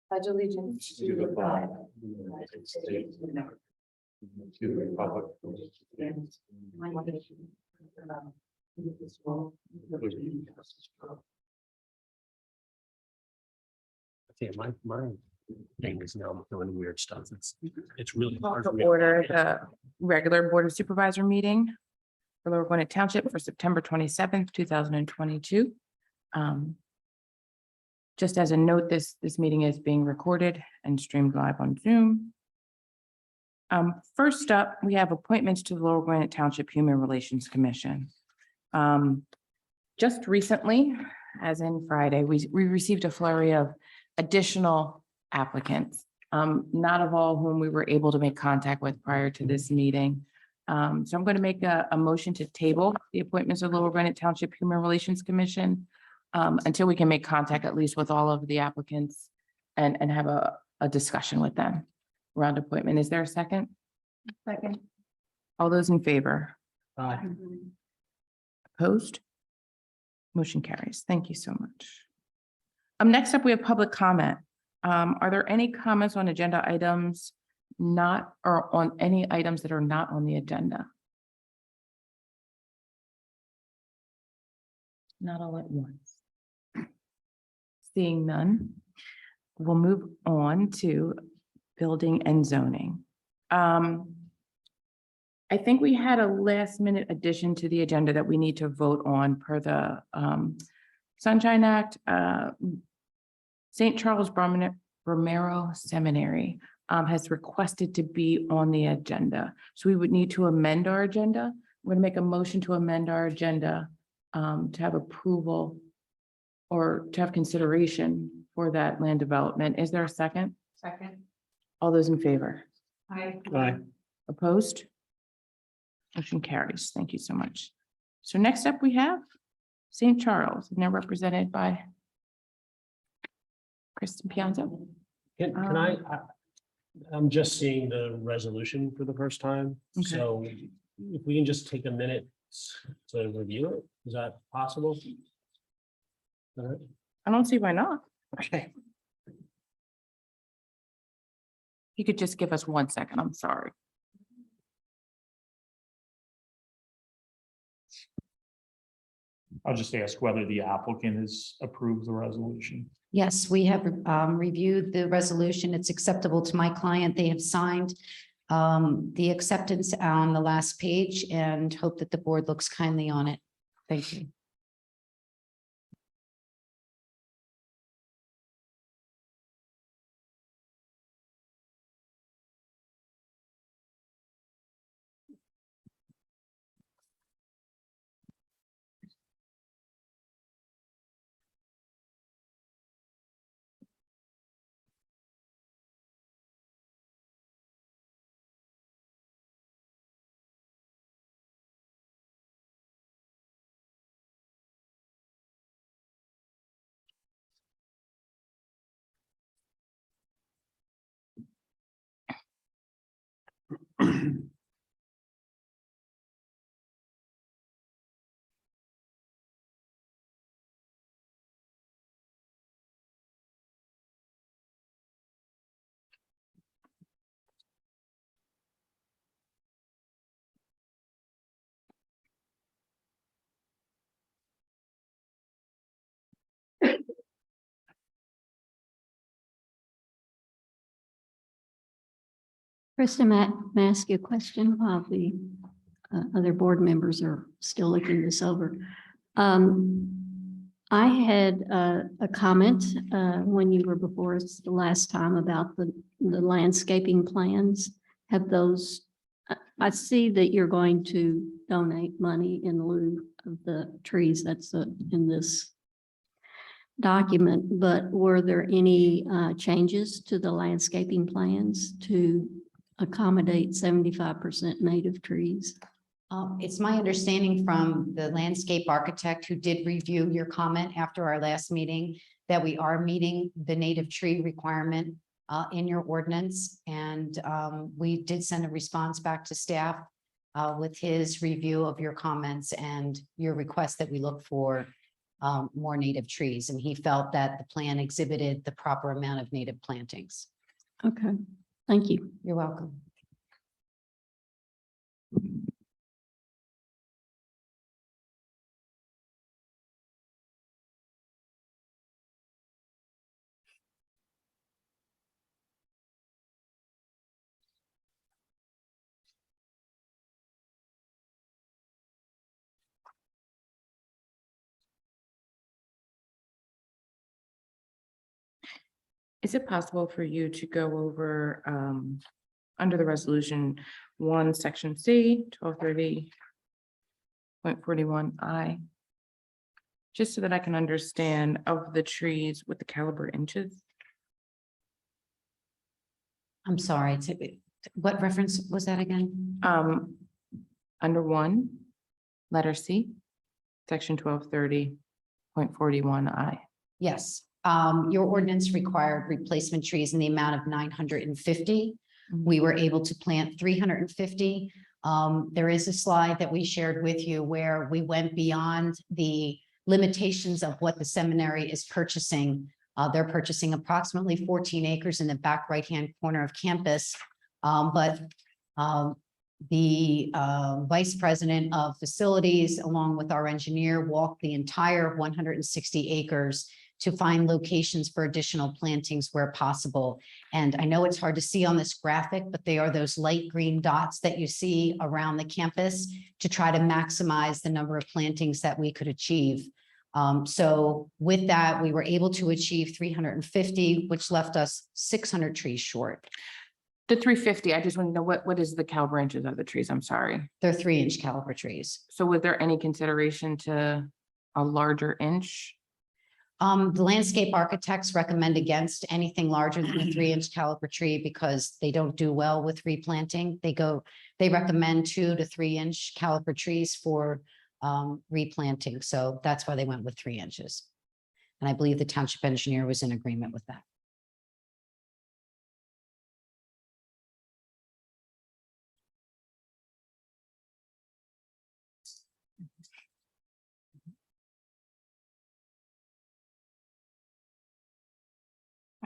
Pledge allegiance to the flag of the United States of America, to the republic for which it stands, one nation, under God, indivisible, with liberty and justice for all. Yeah, my thing is now doing weird stuff. It's really Call hard to for me. order the regular Board of Supervisor meeting for Lower Gwinnett Township for September 27th, 2022. Just as a note, this meeting is being recorded and streamed live on Zoom. First up, we have appointments to the Lower Gwinnett Township Human Relations Commission. Just recently, as in Friday, we received a flurry of additional applicants, not of all whom we were able to make contact with prior to this meeting. So I'm going to make a motion to table the appointments of Lower Gwinnett Township Human Relations Commission until we can make contact at least with all of the applicants and have a discussion with them around appointment. Is there a second? Second. All those in favor? Aye. Opposed? Motion carries. Thank you so much. Next up, we have public comment. Are there any comments on agenda items not, or on any items that are not on the agenda? Not all at once. Seeing none, we'll move on to building and zoning. I think we had a last minute addition to the agenda that we need to vote on per the Sunshine Act. St. Charles Romero Seminary has requested to be on the agenda. So we would need to amend our agenda. We're going to make a motion to amend our agenda to have approval or to have consideration for that land development. Is there a second? Second. All those in favor? Aye. Aye. Opposed? Motion carries. Thank you so much. So next up, we have St. Charles, and they're represented by Kristen Pianzo. Can I, I'm just seeing the resolution for the first time, Okay. so if we can just take a minute to review it, is that possible? All right. I don't see why not. Okay. You could just give us 1 second. I'm sorry. I'll just ask whether the applicant has approved the resolution. Yes, we have reviewed the resolution. It's acceptable to my client. They have signed the acceptance on the last page and hope that the board looks kindly on it. Thank you. Krista, may I ask you a question while the other board members are still looking this over? I had a comment when you were before us the last time about the landscaping plans. Have those, I see that you're going to donate money in lieu of the trees that's in this document, but were there any changes to the landscaping plans to accommodate 75% native trees? It's my understanding from the landscape architect who did review your comment after our last meeting that we are meeting the native tree requirement in your ordinance. And we did send a response back to staff with his review of your comments and your request that we look for more native trees. And he felt that the plan exhibited the proper amount of native plantings. Okay, thank you. You're welcome. Is it possible for you to go over, under the resolution, section C, 1230.41I? Just so that I can understand of the trees with the caliber inches. I'm sorry, what reference was that again? Under letter C, section 1230.41I. Yes, your ordinance required replacement trees in the amount of 950. We were able to plant 350. There is a slide that we shared with you where we went beyond the limitations of what the seminary is purchasing. They're purchasing approximately 14 acres in the back right-hand corner of campus. But the vice president of facilities, along with our engineer, walked the entire 160 acres to find locations for additional plantings where possible. And I know it's hard to see on this graphic, but they are those light green dots that you see around the campus to try to maximize the number of plantings that we could achieve. So with that, we were able to achieve 350, which left us 600 trees short. The 350, I just want to know what is the caliber inches of the trees? I'm sorry. They're 3-inch caliber trees. So was there any consideration to a larger inch? The landscape architects recommend against anything larger than a 3-inch caliber tree because they don't do well with replanting. They recommend 2 to 3-inch caliber trees for replanting. So that's why they went with 3 inches. And I believe the township engineer was in agreement with that.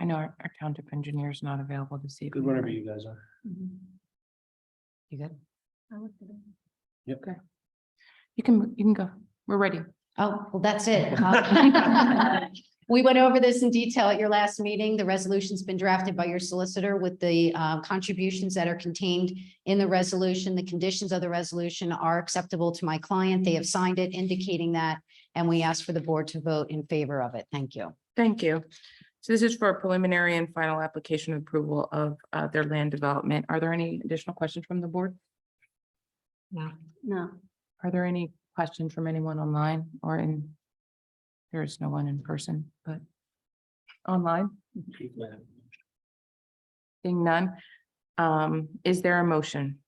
I know our township engineer is not available to see. Good, whenever you guys are. You good? Okay. You can go. We're ready. Oh, well, that's it. We went over this in detail at your last meeting. The resolution's been drafted by your solicitor with the contributions that are contained in the resolution. The conditions of the resolution are acceptable to my client. They have signed it indicating that, and we ask for the board to vote in favor of it. Thank you. Thank you. So this is for a preliminary and final application approval of their land development. Are there any additional questions from the board? No. Are there any questions from anyone online or in? There is no one in person, but online? Seeing none. Is there a motion?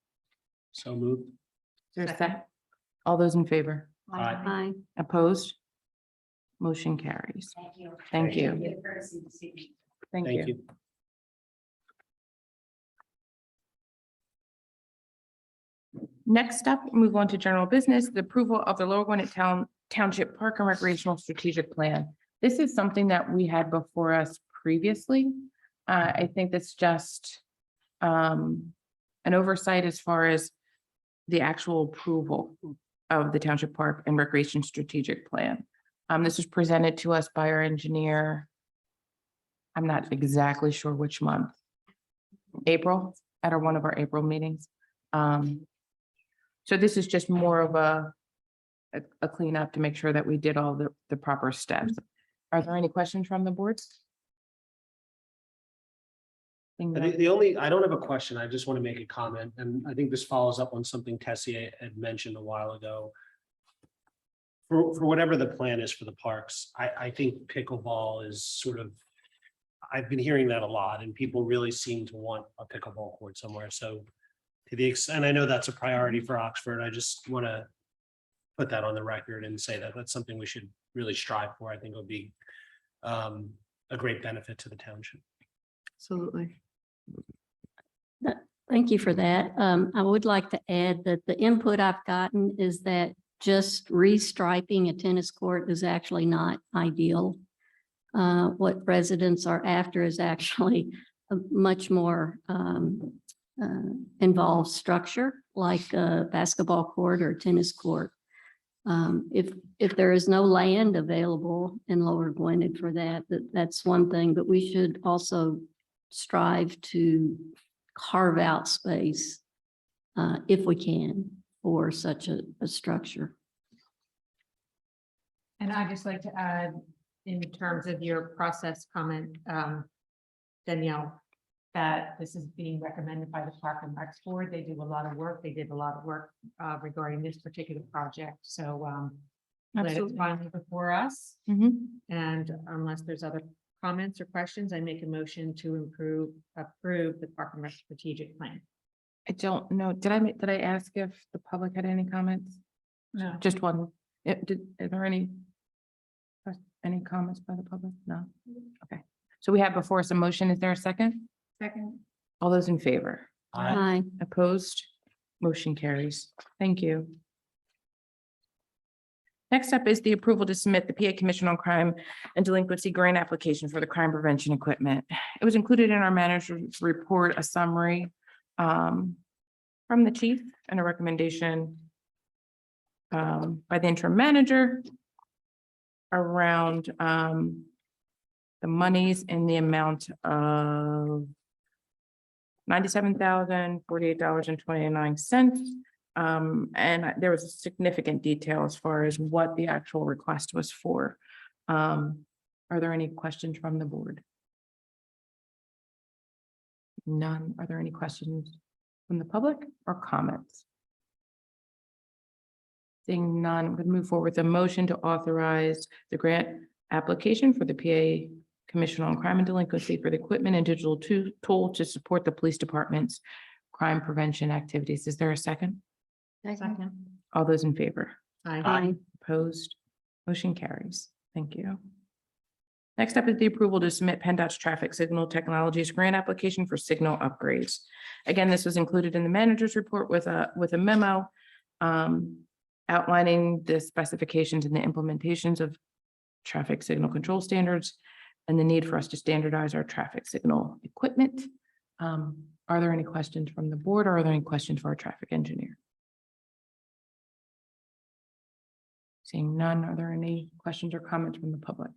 So moved. Is there a second? All those in favor? Aye. Opposed? Motion carries. Thank you. Thank you. Thank Thank you. you. Next up, move on to general business, the approval of the Lower Gwinnett Township Park and Recreational Strategic Plan. This is something that we had before us previously. I think that's just an oversight as far as the actual approval of the Township Park and Recreation Strategic Plan. This was presented to us by our engineer. I'm not exactly sure which month. April, at one of our April meetings. So this is just more of a cleanup to make sure that we did all the proper steps. Are there any questions from the board? The only, I don't have a question. I just want to make a comment, and I think this follows up on something Tessie had mentioned a while ago. For whatever the plan is for the parks, I think pickleball is sort of, I've been hearing that a lot, and people really seem to want a pickleball court somewhere. So to the extent, I know that's a priority for Oxford, I just want to put that on the record and say that that's something we should really strive for. I think it would be a great benefit to the township. Absolutely. Thank you for that. I would like to add that the input I've gotten is that just restriping a tennis court is actually not ideal. What residents are after is actually a much more involved structure, like a basketball court or tennis court. If there is no land available in Lower Gwinnett for that, that's one thing, but we should also strive to carve out space if we can for such a structure. And I'd just like to add, in terms of your process comment, Danielle, that this is being recommended by the Park and Rec Board. They do a lot of work. They did a lot of work regarding this particular project. So glad it's Absolutely. finally before us. Mhm. And unless there's other comments or questions, I make a motion to approve the Park and Rec strategic plan. I don't know. Did I ask if the public had any comments? No. Just one. Is there any comments by the public? No. Okay. So we have before us a motion. Is there a second? Second. All those in favor? Aye. Opposed? Motion carries. Thank you. Next up is the approval to submit the PA Commission on Crime and Delinquency grant application for the crime prevention equipment. It was included in our manager's report, a summary from the chief and a recommendation by the interim manager around the monies in the amount of $97,048.29. And there was a significant detail as far as what the actual request was for. Are there any questions from the board? None. Are there any questions from the public or comments? Seeing none, I'm going to move forward with a motion to authorize the grant application for the PA Commission on Crime and Delinquency for the equipment and digital tool to support the police department's crime prevention activities. Is there a second? Second. All those in favor? Aye. Opposed? Motion carries. Thank you. Next up is the approval to submit PennDOT's traffic signal technologies grant application for signal upgrades. Again, this was included in the manager's report with a memo outlining the specifications and the implementations of traffic signal control standards and the need for us to standardize our traffic signal equipment. Are there any questions from the board or are there any questions for our traffic engineer? Seeing none, are there any questions or comments from the public?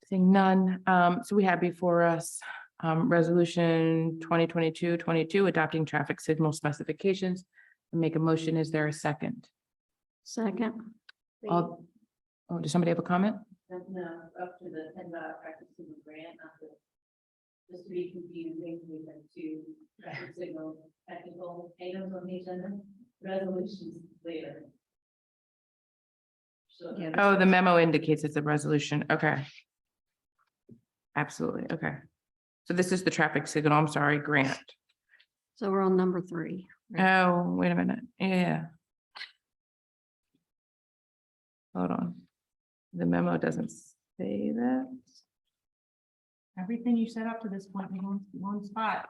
Seeing none, so we have before us resolution 2022-22 adopting traffic signal specifications. Make a motion. Is there a second? Second. Oh, does somebody have a comment? No, up to the PennDOT practicing the grant, not the, just to be confusing, we have two traffic signal technical items on the agenda, resolutions later. So. Yeah. Oh, the memo indicates it's a resolution. Okay. Absolutely. Okay. So this is the traffic signal, I'm sorry, grant. So we're on number 3. Oh, wait a minute. Yeah. Hold on. The memo doesn't say that. Everything you set up to this point in one spot.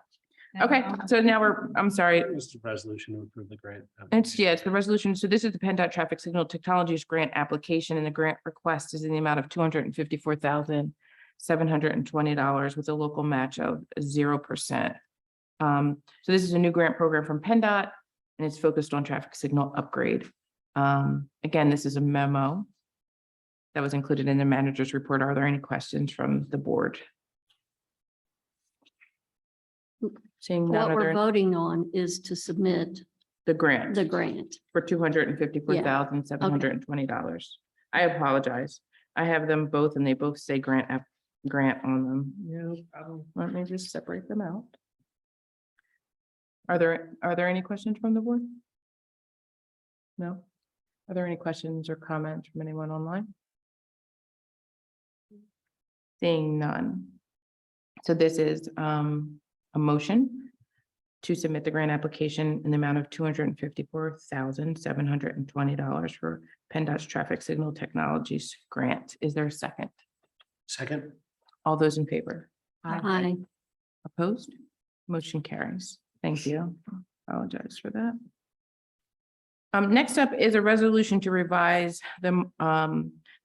Okay, so now I'm sorry. It's the resolution to approve the grant. It's the resolution. So this is the PennDOT Traffic Signal Technologies Grant application, and the grant request is in the amount of $254,720 with a local match of 0%. So this is a new grant program from PennDOT, and it's focused on traffic signal upgrade. Again, this is a memo that was included in the manager's report. Are there any questions from the board? Seeing none, What are we're there voting on is to submit the grant the grant. for $254,720. I apologize. I have them both and they both say grant on them. No problem. Let me just separate them out. Are there any questions from the board? No? Are there any questions or comments from anyone online? Seeing none. So this is a motion to submit the grant application in the amount of $254,720 for PennDOT's Traffic Signal Technologies Grant. Is there a second? Second. All those in favor? Aye. Opposed? Motion carries. Thank you. Apologize for that. Next up is a resolution to revise the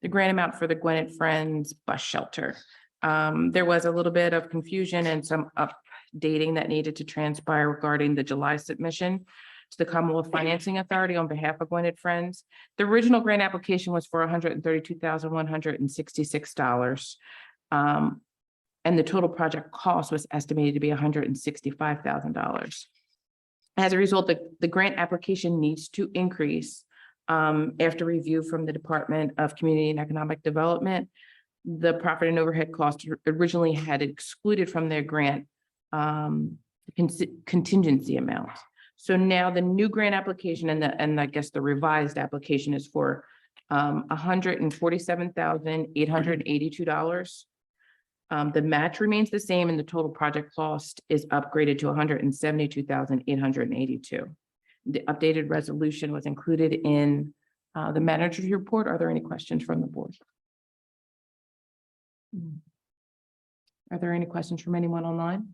grant amount for the Gwinnett Friends Bus Shelter. There was a little bit of confusion and some updating that needed to transpire regarding the July submission to the Commonwealth Financing Authority on behalf of Gwinnett Friends. The original grant application was for $132,166. And the total project cost was estimated to be $165,000. As a result, the grant application needs to increase after review from the Department of Community and Economic Development. The profit and overhead costs originally had excluded from their grant contingency amount. So now the new grant application and I guess the revised application is for $147,882. The match remains the same and the total project cost is upgraded to $172,882. The updated resolution was included in the manager's report. Are there any questions from the board? Are there any questions from anyone online?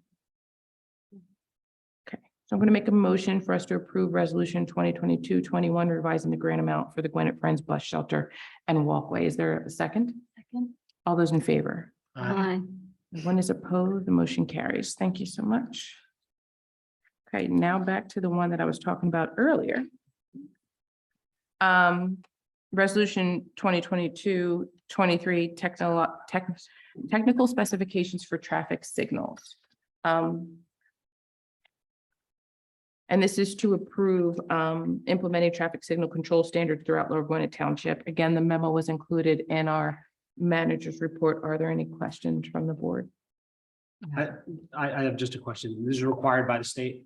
Okay, so I'm going to make a motion for us to approve resolution 2022-21, revising the grant amount for the Gwinnett Friends Bus Shelter and Walkway. Is there a second? Second. All those in favor? Aye. One is opposed, the motion carries. Thank you so much. Okay, now back to the one that I was talking about earlier. Resolution 2022-23, technical specifications for traffic signals. And this is to approve implementing traffic signal control standards throughout Lower Gwinnett Township. Again, the memo was included in our manager's report. Are there any questions from the board? I have just a question. This is required by the state?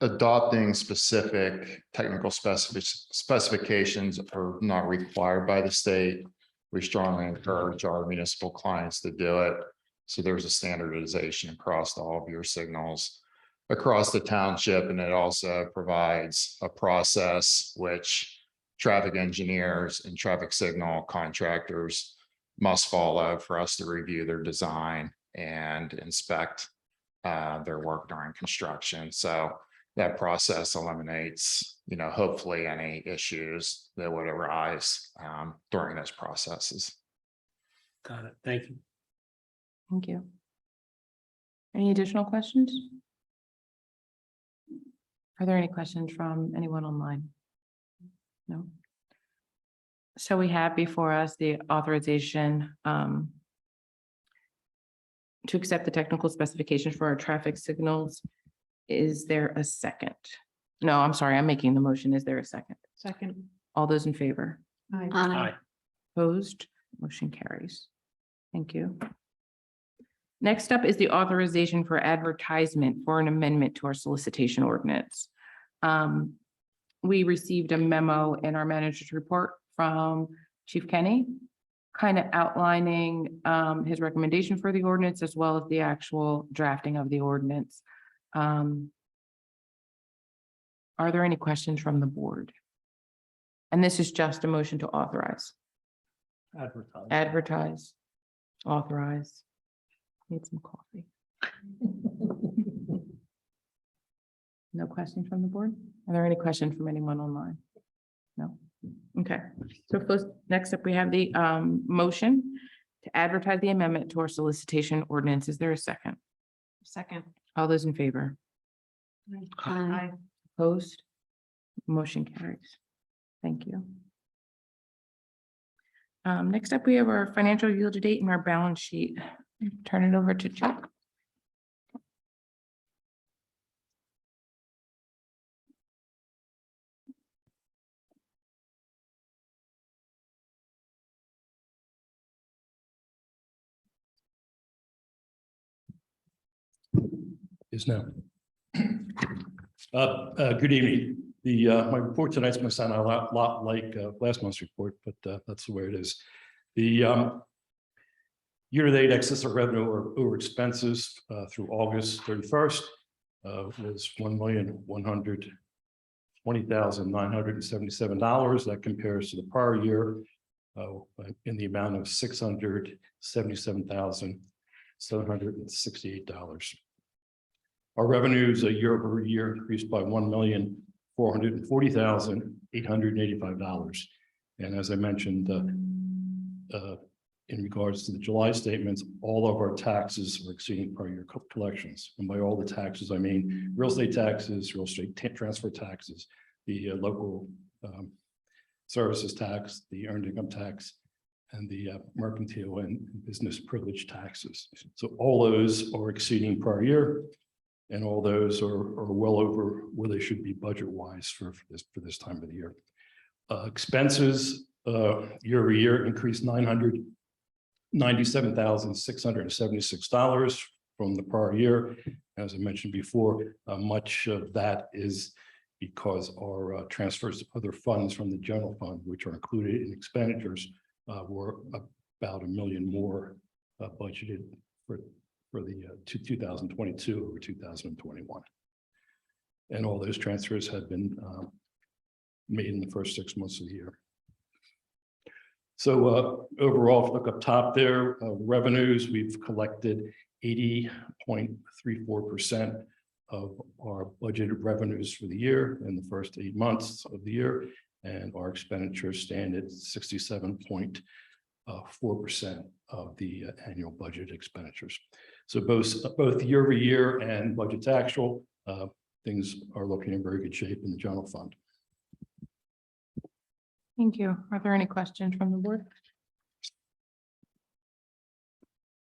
Adopting specific technical specifications are not required by the state. We strongly encourage our municipal clients to do it. So there's a standardization across all of your signals across the township, and it also provides a process which traffic engineers and traffic signal contractors must follow for us to review their design and inspect their work during construction. So that process eliminates, hopefully any issues that would arise during those processes. Got it. Thank you. Thank you. Any additional questions? Are there any questions from anyone online? No. So we have before us the authorization to accept the technical specifications for our traffic signals. Is there a second? No, I'm sorry, I'm making the motion. Is there a second? Second. All those in favor? Aye. Opposed? Motion carries. Thank you. Next up is the authorization for advertisement for an amendment to our solicitation ordinance. We received a memo in our manager's report from Chief Kenny, kind of outlining his recommendation for the ordinance as well as the actual drafting of the ordinance. Are there any questions from the board? And this is just a motion to authorize. Advertise, authorize. Need some coffee. No questions from the board? Are there any questions from anyone online? No? Okay, so first, next up, we have the motion to advertise the amendment to our solicitation ordinance. Is there a second? Second. All those in favor? Aye. Opposed? Motion carries. Thank you. Next up, we have our financial year to date and our balance sheet. Turn it over to Chuck. Is now. Good evening. My report tonight's going to sound a lot like last month's report, but that's the way it is. The year-to-date excess of revenue or over expenses through August 31st was $1,120,977. That compares to the prior year in the amount of $677,768. Our revenues year over year increased by $1,440,885. And as I mentioned, in regards to the July statements, all of our taxes are exceeding prior year collections. And by all the taxes, I mean real estate taxes, real estate transfer taxes, the local services tax, the earned income tax, and the mercantile and business privilege taxes. So all those are exceeding prior year, and all those are well over where they should be budget wise for this time of the year. Expenses year over year increased $997,676 from the prior year. As I mentioned before, much of that is because our transfers to other funds from the general fund, which are included in expenditures, were about $1 million more budgeted for the 2022 over 2021. And all those transfers have been made in the first 6 months of the year. So overall, if you look up top there, revenues, we've collected 80.34% of our budgeted revenues for the year in the first 8 months of the year, and our expenditures stand at 67.4% of the annual budget expenditures. So both year over year and budget actual, things are looking in very good shape in the general fund. Thank you. Are there any questions from the board?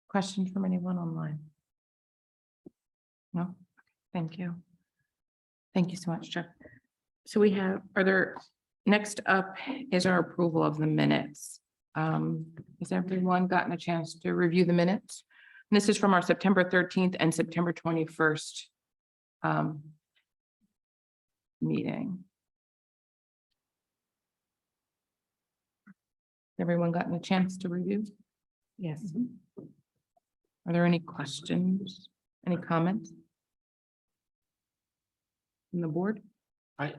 Questions from anyone online? No? Thank you. Thank you so much, Chuck. So we have, next up is our approval of the minutes. Has everyone gotten a chance to review the minutes? And this is from our September 13th and September 21st meeting. Everyone gotten a chance to review? Yes. Are there any questions? Any comments? From the board? I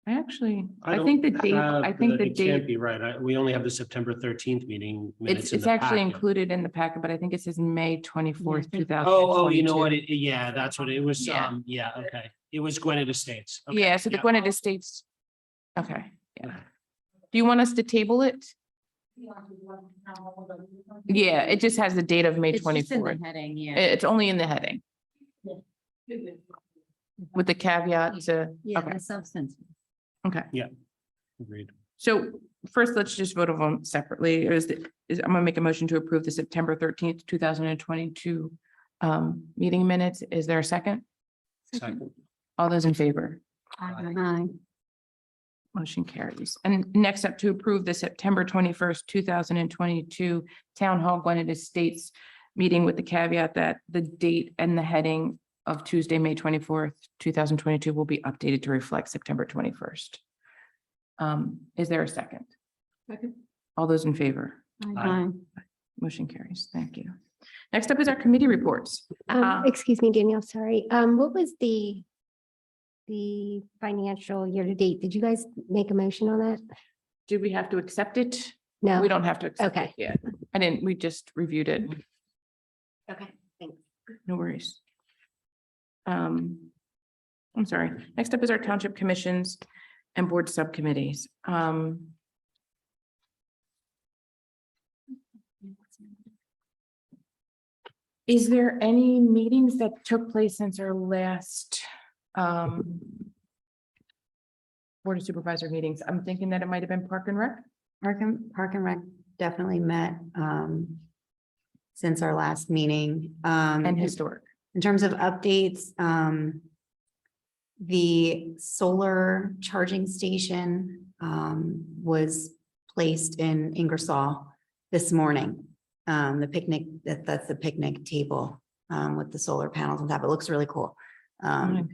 think the date, It can't be right. We only have the September 13th meeting. minutes in it's the actually packet. included in the packet, but I think it says May 24th, 2022. Oh, you know what? Yeah, that's what it was. Yeah. Yeah, okay. It was Gwinnett Estates. Okay, Yeah, so the Gwinnett Estates. Okay, yeah. Do you want us to table it? Yeah, it just has the date of May It's just in the 24th. heading, yeah. It's only in the heading. With the caveat to, Yeah, okay, the substance. okay. Agreed. So first, let's just vote on them separately. I'm gonna make a motion to approve the September 13th, 2022 meeting minutes. Is there a second? Second. All those in favor? Aye. Motion carries. And next up, to approve the September 21st, 2022 Town Hall Gwinnett Estates meeting with the caveat that the date and the heading of Tuesday, May 24th, 2022 will be updated to reflect September 21st. Is there a second? Second. All those in favor? Aye. Motion carries. Thank you. Next up is our committee reports. Excuse me, Danielle, sorry. What was the financial year to date? Did you guys make a motion on that? Do we have to accept it? No. We don't have to accept it Okay. yet. We just reviewed it. Okay, thanks. No worries. I'm sorry. Next up is our township commissions and board subcommittees. Is there any meetings that took place since our last Board of Supervisor meetings? I'm thinking that it might have been Park and Rec. Park and Rec definitely met since our last meeting. And historic. In terms of updates, the solar charging station was placed in Ingersoll this morning. The picnic, that's the picnic table with the solar panels on top. It looks really cool. Nice.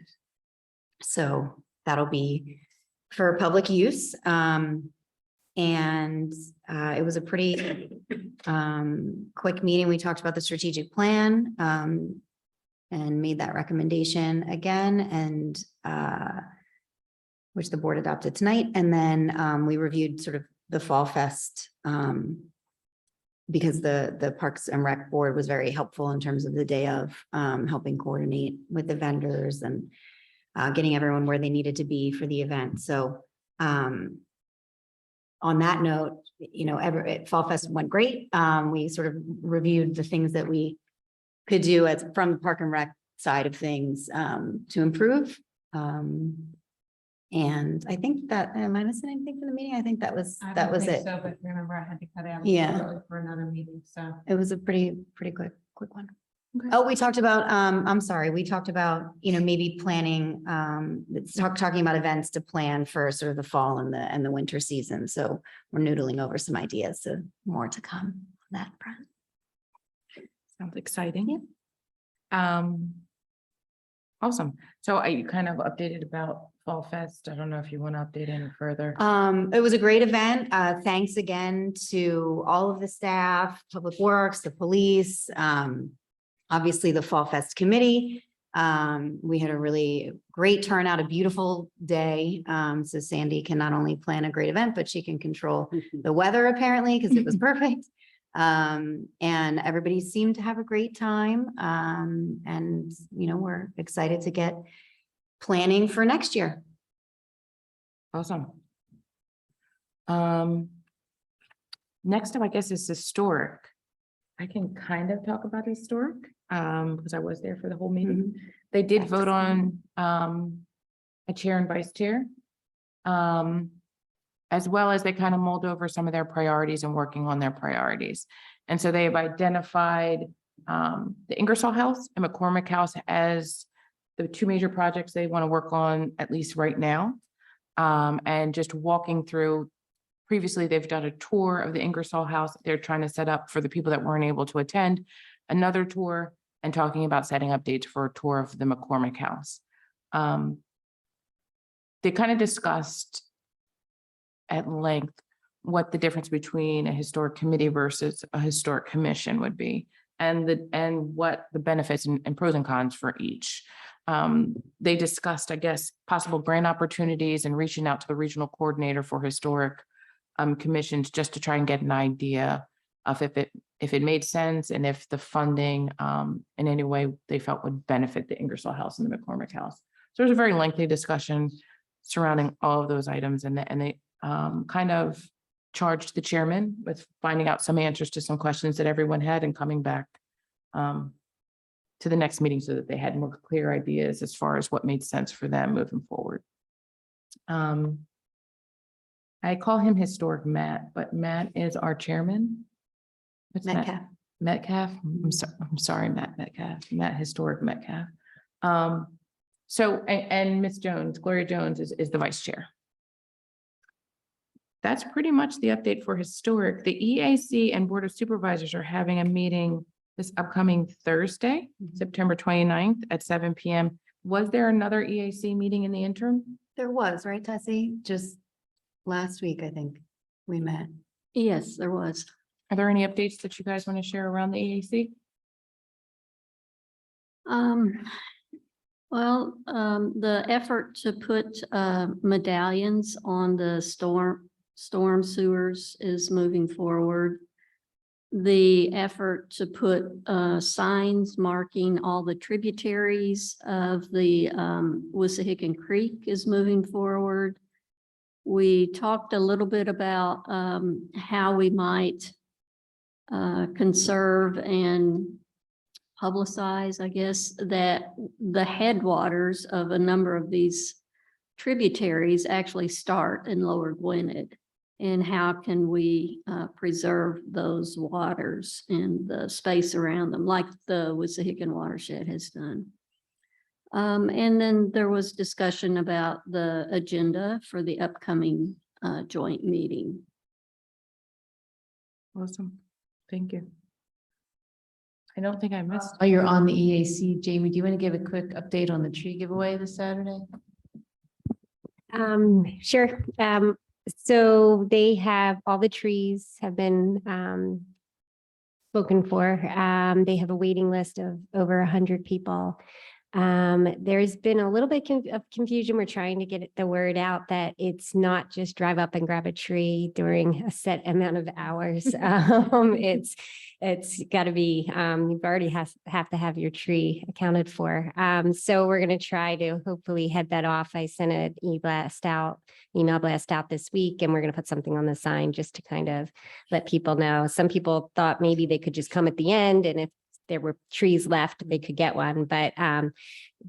So that'll be for public use. And it was a pretty quick meeting. We talked about the strategic plan and made that recommendation again, and which the board adopted tonight. And then we reviewed sort of the Fall Fest. Because the Parks and Rec Board was very helpful in terms of the day of, helping coordinate with the vendors and getting everyone where they needed to be for the event. So on that note, you know, Fall Fest went great. We sort of reviewed the things that we could do as from the Park and Rec side of things to improve. And I think that, am I missing anything from the meeting? I think that was it. So, but remember, I had to cut out. Yeah. early for another meeting, so. It was a pretty quick one. Okay. Oh, we talked about, I'm sorry, we talked about, you know, maybe planning, talking about events to plan for sort of the fall and the winter season. So we're noodling over some ideas, so more to come on that front. Sounds exciting. Awesome. So are you kind of updated about Fall Fest? I don't know if you want to update any further. It was a great event. Thanks again to all of the staff, Public Works, the police, obviously the Fall Fest committee. We had a really great turnout, a beautiful day. So Sandy can not only plan a great event, but she can control the weather apparently, because it was perfect. And everybody seemed to have a great time. And, you know, we're excited to get planning for next year. Awesome. Next up, I guess, is historic. I can kind of talk about historic, because I was there for the whole meeting. They did vote on a chair and vice chair. As well as they kind of mulled over some of their priorities and working on their priorities. And so they have identified the Ingersoll House and McCormick House as the two major projects they want to work on, at least right now. And just walking through, previously they've done a tour of the Ingersoll House. They're trying to set up for the people that weren't able to attend another tour, and talking about setting up dates for a tour of the McCormick House. They kind of discussed at length what the difference between a historic committee versus a historic commission would be, and what the benefits and pros and cons for each. They discussed, I guess, possible grant opportunities and reaching out to the regional coordinator for historic commissions, just to try and get an idea of if it made sense, and if the funding in any way they felt would benefit the Ingersoll House and the McCormick House. So it was a very lengthy discussion surrounding all of those items, and they kind of charged the chairman with finding out some answers to some questions that everyone had, and coming back to the next meeting so that they had more clear ideas as far as what made sense for them moving forward. I call him Historic Matt, but Matt is our chairman. What's Metcalf. Metcalf. I'm sorry, Matt Metcalf. Matt Historic Metcalf. So and Miss Jones, Gloria Jones is the vice chair. That's pretty much the update for historic. The EAC and Board of Supervisors are having a meeting this upcoming Thursday, September 29th at 7 p.m. Was there another EAC meeting in the interim? There was, right, Tessie? Just last week, I think we met. Yes, there was. Are there any updates that you guys want to share around the EAC? Well, the effort to put medallions on the storm sewers is moving forward. The effort to put signs marking all the tributaries of the Wissahickon Creek is moving forward. We talked a little bit about how we might conserve and publicize, I guess, that the headwaters of a number of these tributaries actually start in Lower Gwinnett. And how can we preserve those waters and the space around them, like the Wissahickon watershed has done. And then there was discussion about the agenda for the upcoming joint meeting. Awesome. Thank you. I don't think I missed. While you're on the EAC, Jamie, do you want to give a quick update on the tree giveaway this Saturday? Sure. So they have, all the trees have been spoken for. They have a waiting list of over 100 people. There's been a little bit of confusion. We're trying to get the word out that it's not just drive up and grab a tree during a set amount of hours. It's got to be, you've already have to have your tree accounted for. So we're going to try to hopefully head that off. I sent an email blast out this week, and we're going to put something on the sign just to kind of let people know. Some people thought maybe they could just come at the end, and if there were trees left, they could get one. But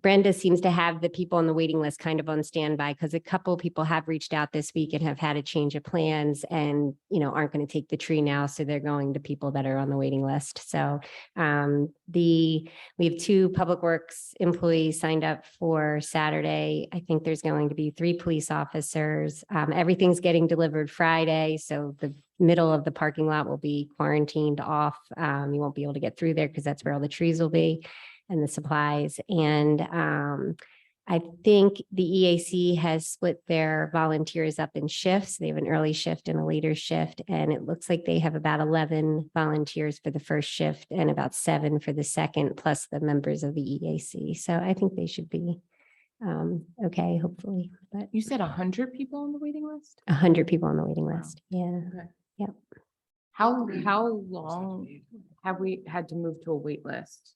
Brenda seems to have the people on the waiting list kind of on standby, because a couple of people have reached out this week and have had a change of plans and, aren't going to take the tree now. So they're going to people that are on the waiting list. So we have 2 public works employees signed up for Saturday. I think there's going to be 3 police officers. Everything's getting delivered Friday. So the middle of the parking lot will be quarantined off. You won't be able to get through there because that's where all the trees will be and the supplies. And I think the EAC has split their volunteers up in shifts. They have an early shift and a later shift. And it looks like they have about 11 volunteers for the first shift and about 7 for the second, plus the members of the EAC. So I think they should be okay, hopefully. But You said 100 people on the waiting list? 100 people on the waiting list. Yeah. Okay. Yep. How long have we had to move to a wait list?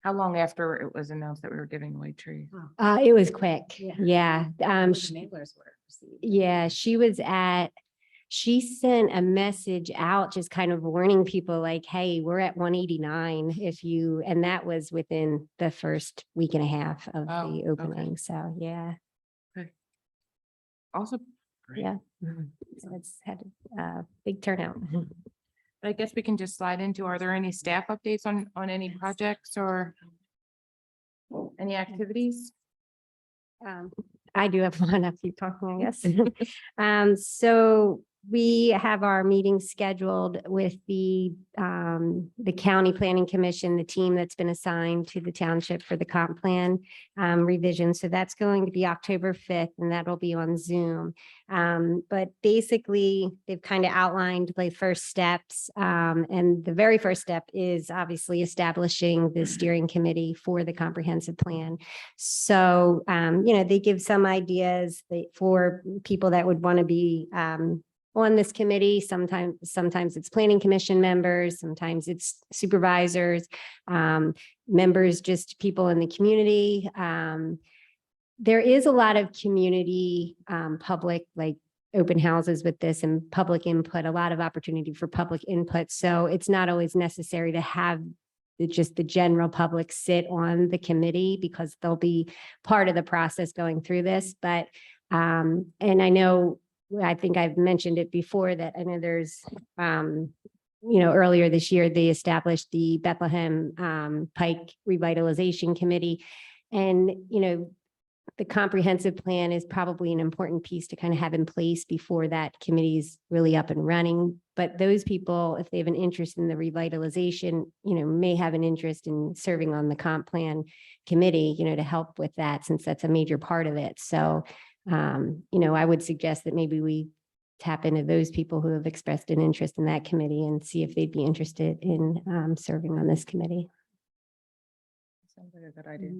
How long after it was announced that we were giving away trees? It was quick. Yeah. Yeah. Enablers were received. Yeah, she sent a message out just kind of warning people like, hey, we're at 189 and that was within the first week and a half of Oh, the okay. opening. So yeah, Also, yeah. So it's had a big turnout. I guess we can just slide into, are there any staff updates on any projects or any activities? I do have one. I'll keep talking, I guess. So we have our meeting scheduled with the County Planning Commission, the team that's been assigned to the township for the comp plan revision. So that's going to be October 5th, and that'll be on Zoom. But basically, they've kind of outlined the first steps. And the very first step is obviously establishing the steering committee for the comprehensive plan. So, they give some ideas for people that would want to be on this committee. Sometimes it's planning commission members, sometimes it's supervisors, members, just people in the community. There is a lot of community, public, like open houses with this and public input, a lot of opportunity for public input. So it's not always necessary to have just the general public sit on the committee, because they'll be part of the process going through this. But, and I think I've mentioned it before that I know there's, earlier this year, they established the Bethlehem Pike Revitalization Committee. And, the comprehensive plan is probably an important piece to kind of have in place before that committee is really up and running. But those people, if they have an interest in the revitalization, may have an interest in serving on the comp plan committee, to help with that, since that's a major part of it. So, I would suggest that maybe we tap into those people who have expressed an interest in that committee and see if they'd be interested in serving on this committee. Sounds like a good idea.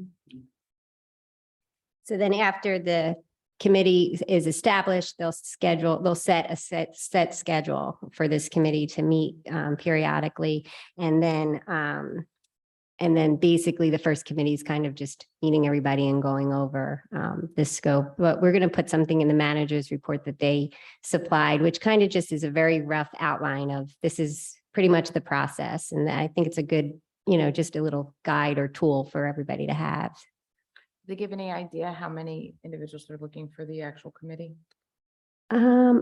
So then after the committee is established, they'll set a set schedule for this committee to meet periodically. And then basically the first committee is kind of just meeting everybody and going over the scope. But we're going to put something in the manager's report that they supplied, which kind of just is a very rough outline of this is pretty much the process. And I think it's a good, just a little guide or tool for everybody to have. Do they give any idea how many individuals are looking for the actual committee? I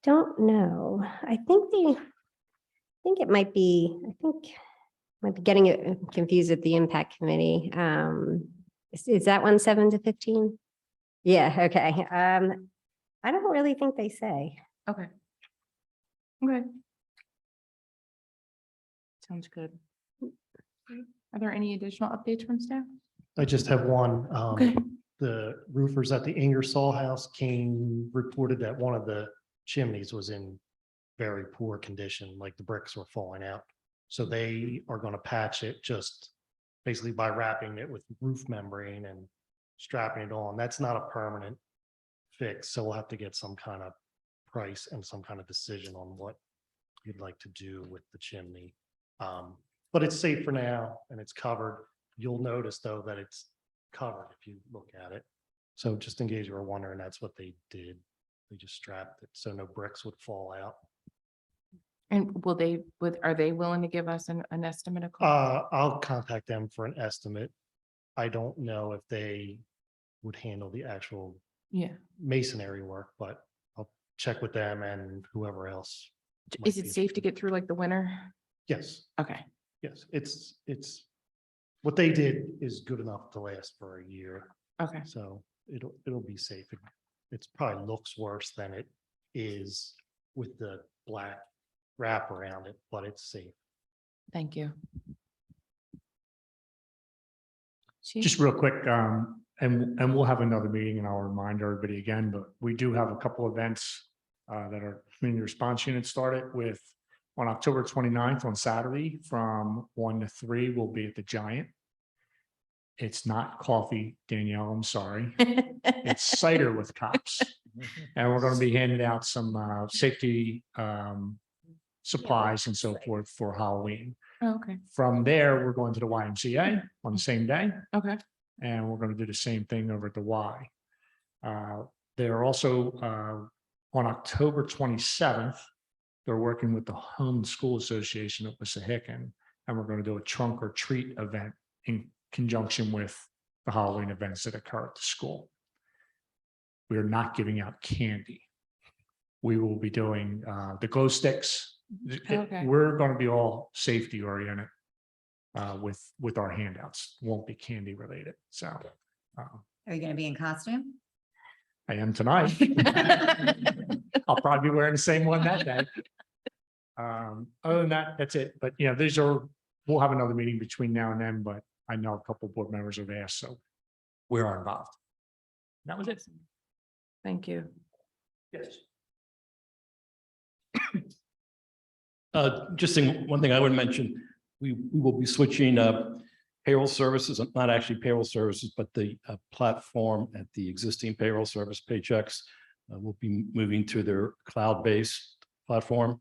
don't know. I think it might be, might be getting it confused with the impact committee. Is that one 7 to 15? Yeah, okay. I don't really think they say. Okay. Okay. Sounds good. Are there any additional updates from staff? I just have one. Okay. The roofers at the Ingersoll House reported that one of the chimneys was in very poor condition, like the bricks were falling out. So they are going to patch it just basically by wrapping it with roof membrane and strapping it on. That's not a permanent fix, so we'll have to get some kind of price and some kind of decision on what you'd like to do with the chimney. But it's safe for now and it's covered. You'll notice though that it's covered if you look at it. So just in case you were wondering, that's what they did. They just strapped it so no bricks would fall out. And are they willing to give us an estimate of cost? I'll contact them for an estimate. I don't know if they would handle the actual Yeah. masonry work, but I'll check with them and whoever else. Is might it be safe to interested. get through like the winter? Yes, Okay. yes, it's what they did is good enough to last for a year, Okay. so it'll be safe. It's probably looks worse than it is with the black wrap around it, but it's safe. Thank you. Chief? Just real quick, and we'll have another meeting and I'll remind everybody again, but we do have a couple events that our community response unit started with on October 29th on Saturday from 1 to 3, we'll be at the Giant. It's not coffee, Danielle, I'm sorry. It's cider with cops. And we're going to be handing out some safety supplies and so forth for Halloween. Oh, okay. From there, we're going to the YMCA on the same day. Okay. And we're going to do the same thing over at the Y. They're also on October 27th, they're working with the Home School Association of Wissahickon, and we're going to do a trunk or treat event in conjunction with the Halloween events that occur at the school. We are not giving out candy. We will be doing the glow sticks. Okay. We're going to be all safety oriented with our handouts. Won't be candy related. So Are you going to be in costume? I am tonight. I'll probably be wearing the same one that day. Other than that, that's it. But we'll have another meeting between now and then, but I know a couple of board members have asked, so we are involved. That was it. Thank you. Yes. Just one thing I would mention, we will be switching payroll services, not actually payroll services, but the platform at the existing payroll service Paychecks will be moving to their cloud-based platform.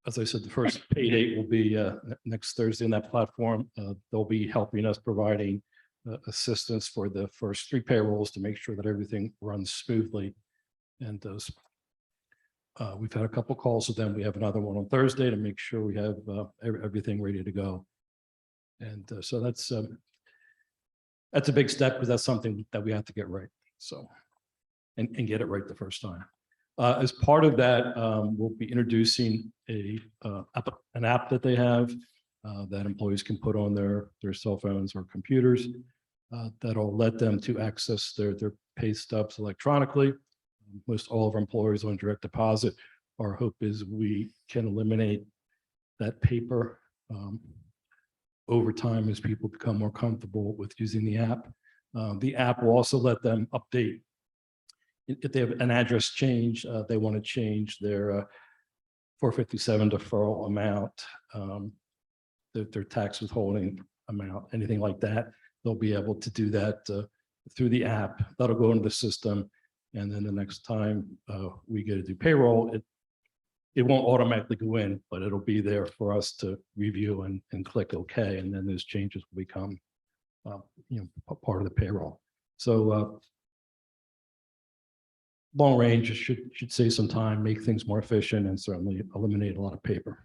As I said, the first pay date will be next Thursday in that platform. They'll be helping us providing assistance for the first 3 payrolls to make sure that everything runs smoothly. And those, we've had a couple calls with them. We have another one on Thursday to make sure we have everything ready to go. And so that's a big step because that's something that we have to get right. So, and get it right the first time. As part of that, we'll be introducing an app that they have that employees can put on their cell phones or computers that'll let them to access their pay stubs electronically. Most all of our employees on direct deposit. Our hope is we can eliminate that paper over time as people become more comfortable with using the app. The app will also let them update if they have an address change, they want to change their 457 deferral amount, their tax withholding amount, anything like that. They'll be able to do that through the app. That'll go into the system. And then the next time we get to do payroll, it won't automatically go in, but it'll be there for us to review and click OK. And then those changes will become part of the payroll. So long range should save some time, make things more efficient, and certainly eliminate a lot of paper.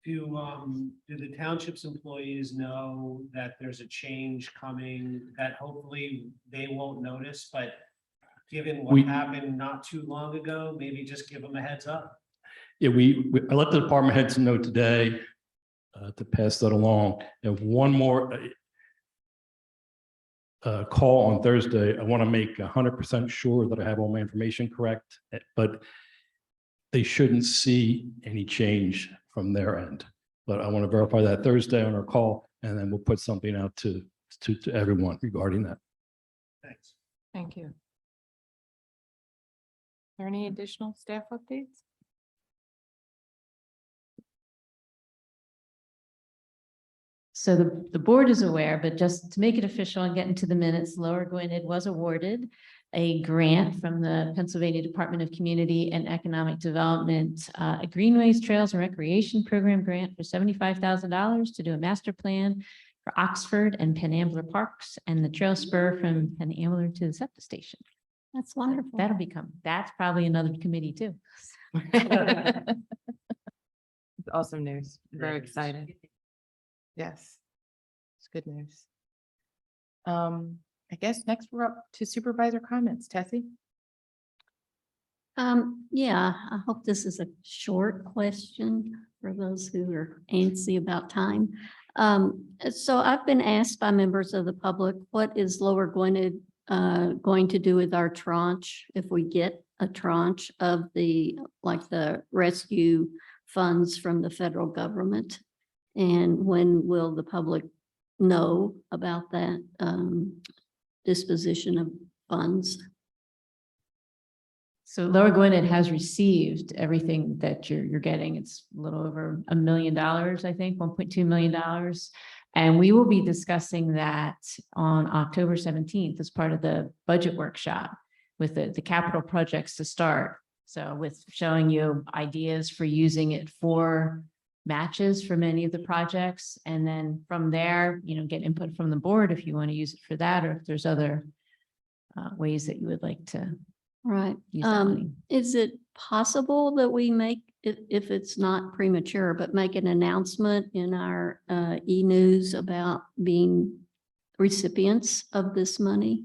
Do the township's employees know that there's a change coming that hopefully they won't notice, but given what happened not too long ago, maybe just give them a heads up? Yeah, I let the department heads know today to pass that along. And one more call on Thursday. I want to make 100% sure that I have all my information correct, but they shouldn't see any change from their end. But I want to verify that Thursday on our call, and then we'll put something out to everyone regarding that. Thanks. Thank you. Are there any additional staff updates? So the board is aware, but just to make it official and get into the minutes, Lower Gwinnett was awarded a grant from the Pennsylvania Department of Community and Economic Development, a Greenways, Trails and Recreation Program grant for $75,000 to do a master plan for Oxford and Penn Ambler Parks and the trail spur from Penn Ambler to the SEPTA station. That's wonderful. That's probably another committee too. It's awesome news. Very excited. Yes. It's good news. I guess next we're up to supervisor comments. Tessie? Yeah, I hope this is a short question for those who are antsy about time. So I've been asked by members of the public, what is Lower Gwinnett going to do with our tranche if we get a tranche of the rescue funds from the federal government? And when will the public know about that disposition of funds? So Lower Gwinnett has received everything that you're getting. It's a little over $1 million, I think, $1.2 million. And we will be discussing that on October 17th as part of the budget workshop with the capital projects to start. So with showing you ideas for using it for matches for many of the projects. And then from there, get input from the board if you want to use it for that, or if there's other ways that you would like to Right. use that money. Is it possible that we make, if it's not premature, but make an announcement in our e-news about being recipients of this money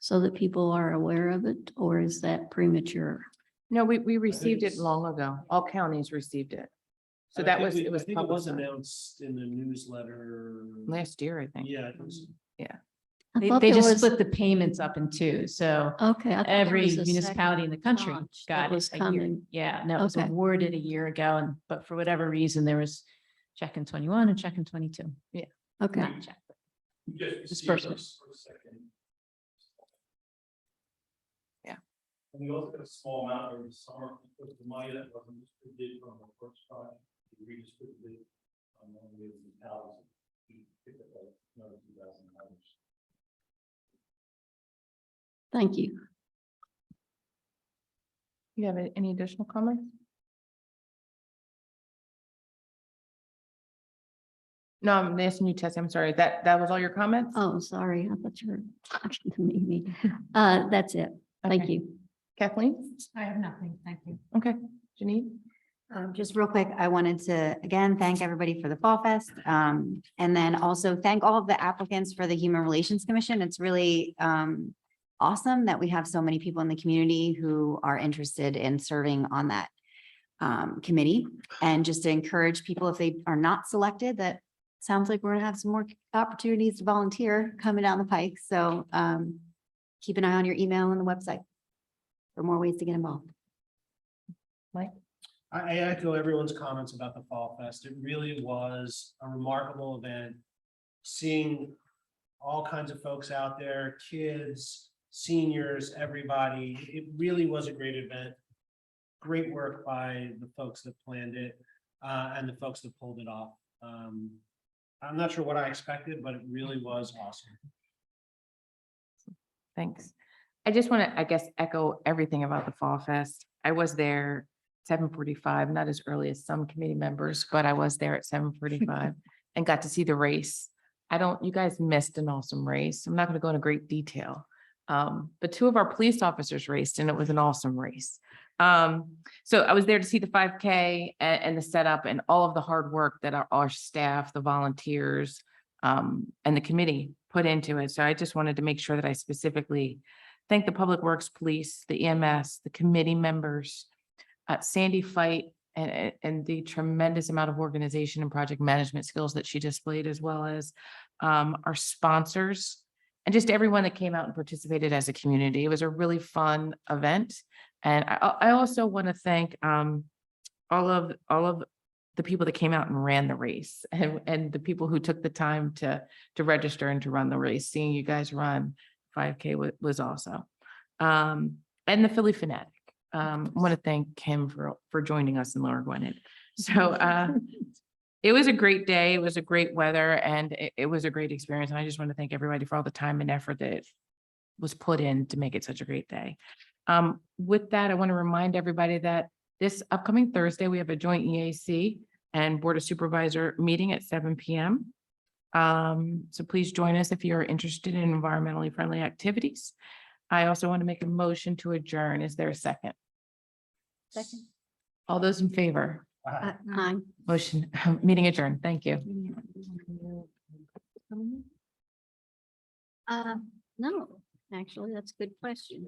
so that people are aware of it, or is that premature? No, we received it long ago. All counties received it. So that was, it was published announced in the newsletter. last year, I think. Yeah, it was. I thought They there just was- split the payments up in two. So Okay. I thought there every was a municipality in the second country tranche that got was it a year. coming. Yeah, no, it was Okay. awarded a year ago, but for whatever reason, there was check in 21 and check in 22. Yeah. Okay. Not check, but disbursement. Yeah. And we also got a small amount over the summer, because the money that wasn't distributed from the first time, we redistributed among the municipalities. We picked up another $2,000. Thank you. You have any additional comments? No, I'm asking you, Tessie. I'm sorry. That was all your comments? Oh, sorry. I thought you were talking to me. That's it. Thank Okay. you. Kathleen? I have nothing. Thank you. Okay. Janine? Just real quick, I wanted to, again, thank everybody for the Fall Fest. And then also thank all of the applicants for the Human Relations Commission. It's really awesome that we have so many people in the community who are interested in serving on that committee. And just to encourage people, if they are not selected, that sounds like we're gonna have some more opportunities to volunteer coming down the pike. So keep an eye on your email and the website for more ways to get involved. Mike? I echo everyone's comments about the Fall Fest. It really was a remarkable event. Seeing all kinds of folks out there, kids, seniors, everybody. It really was a great event. Great work by the folks that planned it and the folks that pulled it off. I'm not sure what I expected, but it really was awesome. Thanks. I just want to, I guess, echo everything about the Fall Fest. I was there 7:45, not as early as some committee members, but I was there at 7:45 and got to see the race. You guys missed an awesome race. I'm not going to go into great detail. But two of our police officers raced and it was an awesome race. So I was there to see the 5K and the setup and all of the hard work that our staff, the volunteers, and the committee put into it. So I just wanted to make sure that I specifically thank the Public Works Police, the EMS, the committee members, Sandy Fight, and the tremendous amount of organization and project management skills that she displayed, as well as our sponsors and just everyone that came out and participated as a community. It was a really fun event. And I also want to thank all of the people that came out and ran the race and the people who took the time to register and to run the race. Seeing you guys run 5K was awesome. And the Philly Fanatic. I want to thank him for joining us in Lower Gwinnett. So it was a great day. It was a great weather and it was a great experience. And I just want to thank everybody for all the time and effort that was put in to make it such a great day. With that, I want to remind everybody that this upcoming Thursday, we have a joint EAC and Board of Supervisor meeting at 7 p.m. So please join us if you're interested in environmentally friendly activities. I also want to make a motion to adjourn. Is there a second? Second. All those in favor? Aye. Motion, meeting adjourned. Thank you. No, actually, that's a good question.